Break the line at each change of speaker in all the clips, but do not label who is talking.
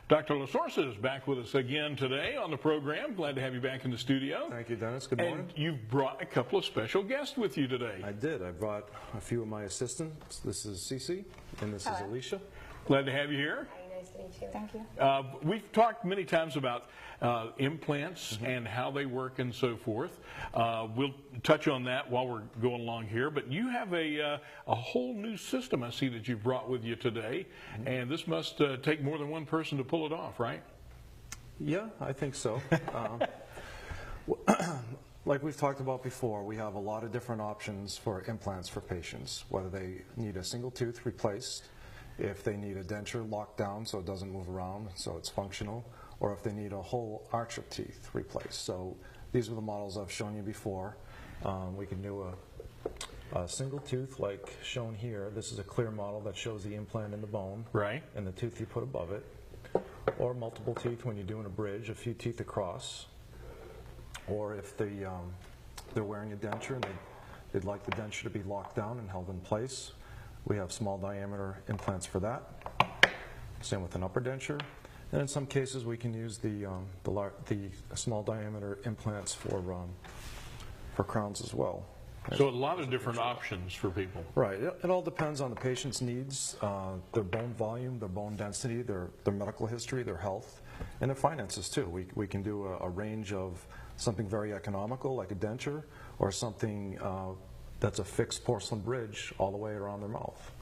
Dr. Lasorsa is back with us again today on the program. Glad to have you back in the studio.
Thank you, Dennis. Good morning.
And you've brought a couple of special guests with you today.
I did. I brought a few of my assistants. This is Cece, and this is Alicia.
Glad to have you here.
Hi, nice to meet you. Thank you.
We've talked many times about implants and how they work and so forth. We'll touch on that while we're going along here. But you have a whole new system I see that you've brought with you today. And this must take more than one person to pull it off, right?
Yeah, I think so. Like we've talked about before, we have a lot of different options for implants for patients, whether they need a single tooth replaced, if they need a denture locked down so it doesn't move around so it's functional, or if they need a whole arch of teeth replaced. So these are the models I've shown you before. We can do a single tooth like shown here. This is a clear model that shows the implant in the bone,
right, and
the tooth you put above it. Or multiple teeth when you're doing a bridge, a few teeth across. Or if they're wearing a denture and they'd like the denture to be locked down and held in place, we have small diameter implants for that. Same with an upper denture. And in some cases we can use the small diameter implants for crowns as well.
So a lot of different options for people.
Right. It all depends on the patient's needs, their bone volume, their bone density, their medical history, their health, and their finances too. We can do a range of something very economical like a denture, or something that's a fixed porcelain bridge all the way around their mouth.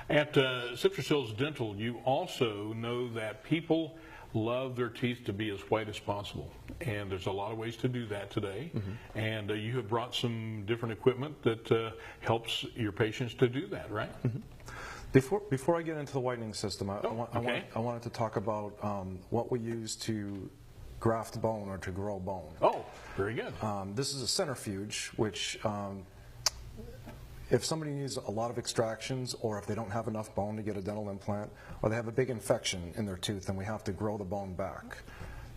At Citrus Hills Dental, you also know that people love their teeth to be as white as possible, and there's a lot of ways to do that today. And you have brought some different equipment that helps your patients to do that, right?
Before I get into the whitening system, I wanted to talk about what we use to graft bone or to grow bone.
Oh, very good.
This is a centrifuge, which if somebody needs a lot of extractions, or if they don't have enough bone to get a dental implant, or they have a big infection in their tooth and we have to grow the bone back,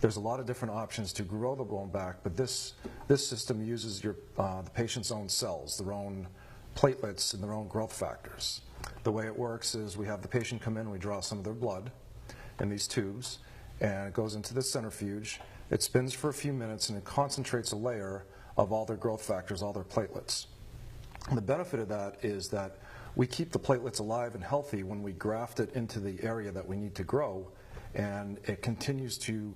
there's a lot of different options to grow the bone back, but this system uses the patient's own cells, their own platelets and their own growth factors. The way it works is we have the patient come in, we draw some of their blood in these tubes, and it goes into the centrifuge. It spins for a few minutes and it concentrates a layer of all their growth factors, all their platelets. And the benefit of that is that we keep the platelets alive and healthy when we graft it into the area that we need to grow, and it continues to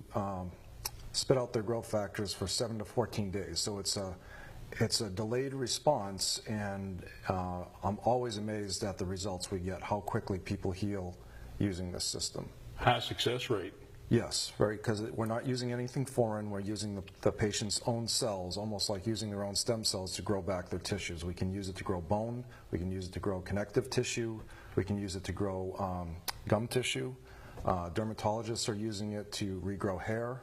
spit out their growth factors for 7 to 14 days. So it's a delayed response, and I'm always amazed at the results we get, how quickly people heal using this system.
High success rate.
Yes, because we're not using anything foreign. We're using the patient's own cells, almost like using their own stem cells to grow back their tissues. We can use it to grow bone. We can use it to grow connective tissue. We can use it to grow gum tissue. Dermatologists are using it to regrow hair.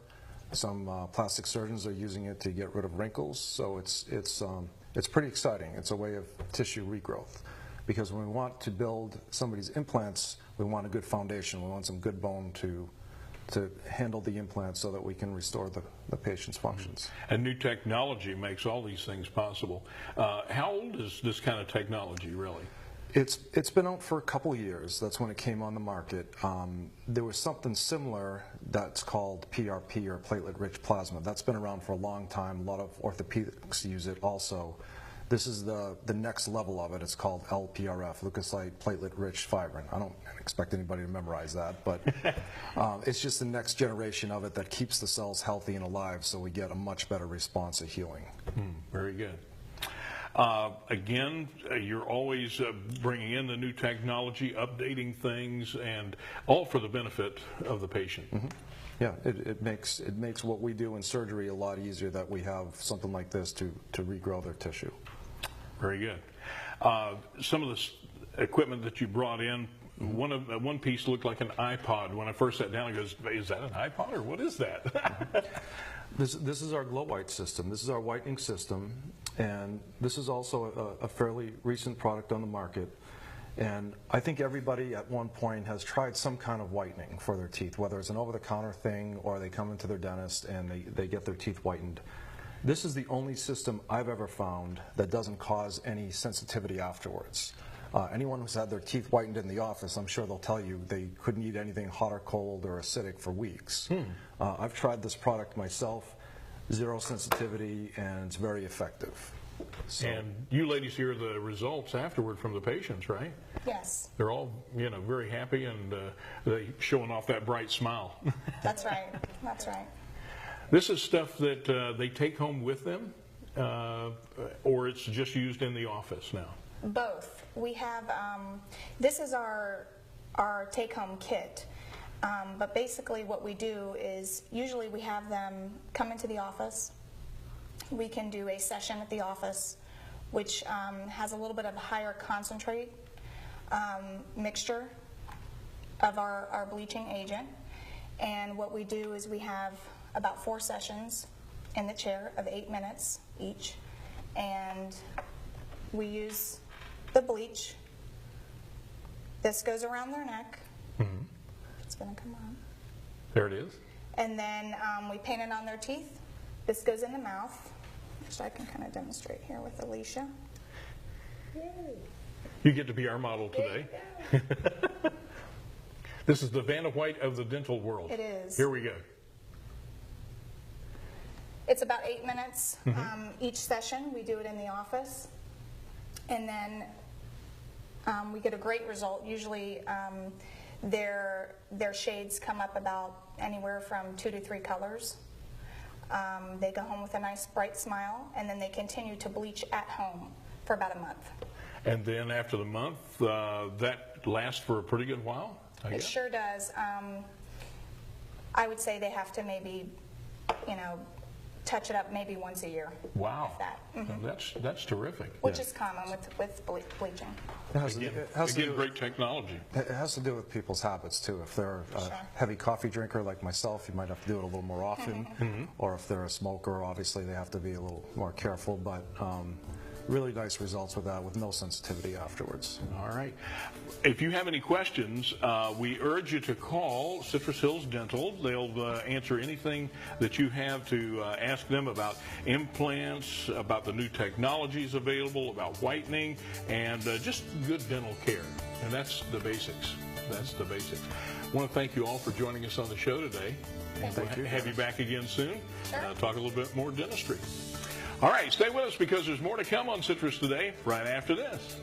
Some plastic surgeons are using it to get rid of wrinkles. So it's pretty exciting. It's a way of tissue regrowth. Because when we want to build somebody's implants, we want a good foundation. We want some good bone to handle the implant so that we can restore the patient's functions.
And new technology makes all these things possible. How old is this kind of technology, really?
It's been out for a couple of years. That's when it came on the market. There was something similar that's called PRP, or platelet-rich plasma. That's been around for a long time. A lot of orthopedics use it also. This is the next level of it. It's called LPRF, leukocyte platelet-rich fibrin. I don't expect anybody to memorize that, but it's just the next generation of it that keeps the cells healthy and alive, so we get a much better response at healing.
Very good. Again, you're always bringing in the new technology, updating things, and all for the benefit of the patient.
Yeah, it makes what we do in surgery a lot easier that we have something like this to regrow their tissue.
Very good. Some of the equipment that you brought in, one piece looked like an iPod. When I first sat down, I goes, "Is that an iPod or what is that?"
This is our Glow White system. This is our whitening system, and this is also a fairly recent product on the market. And I think everybody at one point has tried some kind of whitening for their teeth, whether it's an over-the-counter thing or they come into their dentist and they get their teeth whitened. This is the only system I've ever found that doesn't cause any sensitivity afterwards. Anyone who's had their teeth whitened in the office, I'm sure they'll tell you they couldn't eat anything hot or cold or acidic for weeks. I've tried this product myself, zero sensitivity, and it's very effective. So,
And you ladies hear the results afterward from the patients, right?
Yes,
They're all, very happy and they showing off that bright smile.
that's right. That's right.
This is stuff that they take home with them, or it's just used in the office now?
Both. We have, this is our take-home kit. But basically what we do is usually we have them come into the office. We can do a session at the office which has a little bit of a higher concentrate mixture of our bleaching agent. And what we do is we have about 4 sessions in the chair of 8 minutes each. And we use the bleach. This goes around their neck. It's going to come on.
There it is.
And then we paint it on their teeth. This goes in the mouth, which I can kind of demonstrate here with Alicia.
You get to be our model today. This is the Vanna White of the dental world.
It is.
Here we go.
It's about 8 minutes each session. We do it in the office. And then we get a great result. Usually their shades come up about anywhere from 2 to 3 colors. They go home with a nice bright smile, and then they continue to bleach at home for about a month.
And then after the month, that lasts for a pretty good while, I
It
guess.
sure does. I would say they have to maybe, touch it up maybe once a year.
Wow.
If that.
Well, that's terrific.
Which is common with bleaching.
it has,
Again,
it has to do,
great technology.
it has to do with people's habits too. If they're a
Sure.
heavy coffee drinker like myself, you might have to do it a little more often. Or if they're a smoker, obviously they have to be a little more careful. But really nice results with that, with no sensitivity afterwards.
All right. If you have any questions, we urge you to call Citrus Hills Dental. They'll answer anything that you have to ask them about implants, about the new technologies available, about whitening, and just good dental care. And that's the basics. That's the basics. I want to thank you all for joining us on the show today. And
Thank
we'll have you back again soon.
Sure.
Talk a little bit more dentistry. All right, stay with us because there's more to come on Citrus Today right after this.